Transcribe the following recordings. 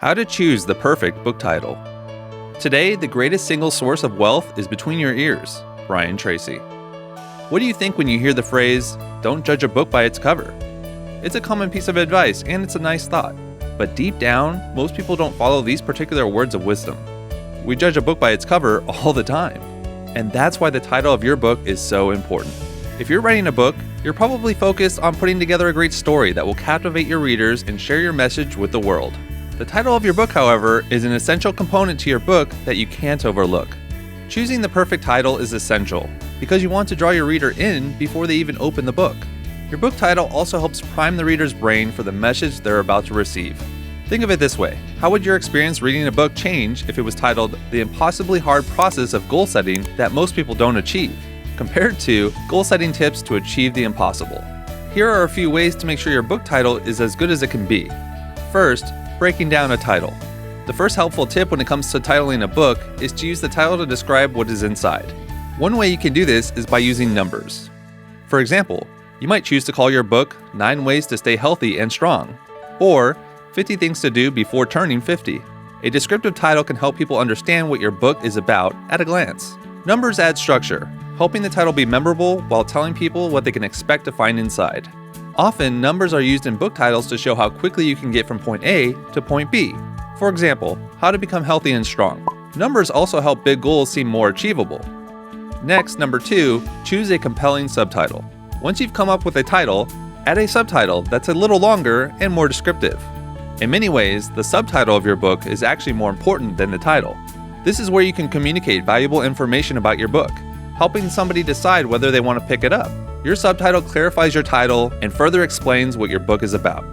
How to choose the perfect book title. Today, the greatest single source of wealth is between your ears. Brian Tracy. What do you think when you hear the phrase, "Don't judge a book by its cover"? It's a common piece of advice and it's a nice thought. But deep down, most people don't follow these particular words of wisdom. We judge a book by its cover all the time. And that's why the title of your book is so important. If you're writing a book, you're probably focused on putting together a great story that will captivate your readers and share your message with the world. The title of your book, however, is an essential component to your book that you can't overlook. Choosing the perfect title is essential because you want to draw your reader in before they even open the book. Your book title also helps prime the reader's brain for the message they're about to receive. Think of it this way. How would your experience reading a book change if it was titled "The Impossibly Hard Process of Goal Setting That Most People Don't Achieve," compared to "Goal Setting Tips to Achieve the Impossible"? Here are a few ways to make sure your book title is as good as it can be. First, breaking down a title. The first helpful tip when it comes to titling a book is to use the title to describe what is inside. One way you can do this is by using numbers. For example, you might choose to call your book 9 Ways to Stay Healthy and Strong, or 50 Things to Do Before Turning 50. A descriptive title can help people understand what your book is about at a glance. Numbers add structure, helping the title be memorable while telling people what they can expect to find inside. Often, numbers are used in book titles to show how quickly you can get from point A to point B. For example, How to Become Healthy and Strong. Numbers also help big goals seem more achievable. Next, number 2, choose a compelling subtitle. Once you've come up with a title, add a subtitle that's a little longer and more descriptive. In many ways, the subtitle of your book is actually more important than the title. This is where you can communicate valuable information about your book, helping somebody decide whether they want to pick it up. Your subtitle clarifies your title and further explains what your book is about.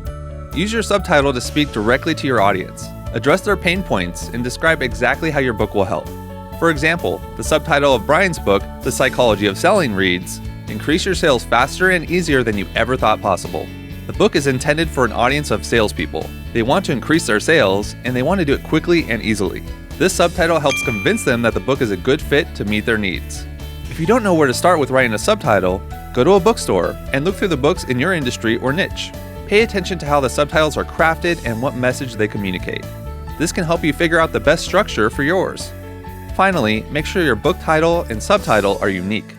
Use your subtitle to speak directly to your audience, address their pain points, and describe exactly how your book will help. For example, the subtitle of Brian's book, The Psychology of Selling, reads, "Increase your sales faster and easier than you ever thought possible." The book is intended for an audience of salespeople. They want to increase their sales, and they want to do it quickly and easily. This subtitle helps convince them that the book is a good fit to meet their needs. If you don't know where to start with writing a subtitle, go to a bookstore and look through the books in your industry or niche. Pay attention to how the subtitles are crafted and what message they communicate. This can help you figure out the best structure for yours. Finally, make sure your book title and subtitle are unique.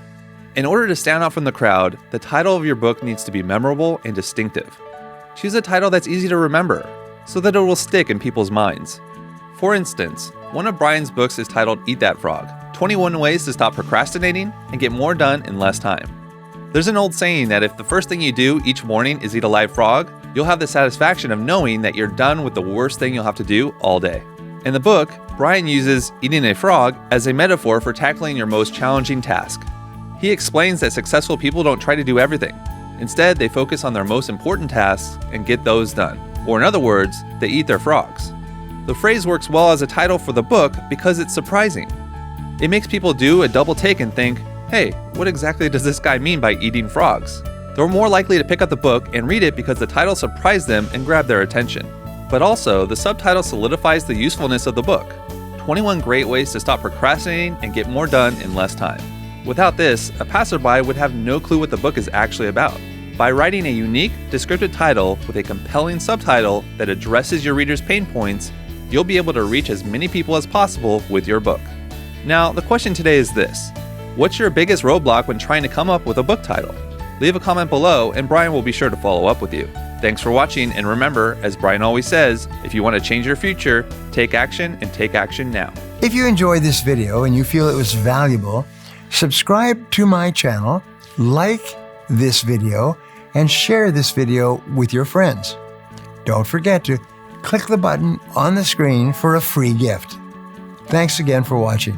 In order to stand out from the crowd, the title of your book needs to be memorable and distinctive. Choose a title that's easy to remember, so that it will stick in people's minds. For instance, one of Brian's books is titled "Eat That Frog: 21 Ways to Stop Procrastinating and Get More Done in Less Time." There's an old saying that if the first thing you do each morning is eat a live frog, you'll have the satisfaction of knowing that you're done with the worst thing you'll have to do all day. In the book, Brian uses eating a frog as a metaphor for tackling your most challenging task. He explains that successful people don't try to do everything. Instead, they focus on their most important tasks and get those done. Or in other words, they eat their frogs. The phrase works well as a title for the book because it's surprising. It makes people do a double take and think, hey, what exactly does this guy mean by eating frogs? They're more likely to pick up the book and read it because the title surprised them and grabbed their attention. But also, the subtitle solidifies the usefulness of the book. 21 Great Ways to Stop Procrastinating and Get More Done in Less Time. Without this, a passerby would have no clue what the book is actually about. By writing a unique, descriptive title with a compelling subtitle that addresses your reader's pain points, you'll be able to reach as many people as possible with your book. Now, the question today is this: what's your biggest roadblock when trying to come up with a book title? Leave a comment below and Brian will be sure to follow up with you. Thanks for watching, and remember, as Brian always says, if you want to change your future, take action and take action now. If you enjoyed this video and you feel it was valuable, subscribe to my channel, like this video, and share this video with your friends. Don't forget to click the button on the screen for a free gift. Thanks again for watching.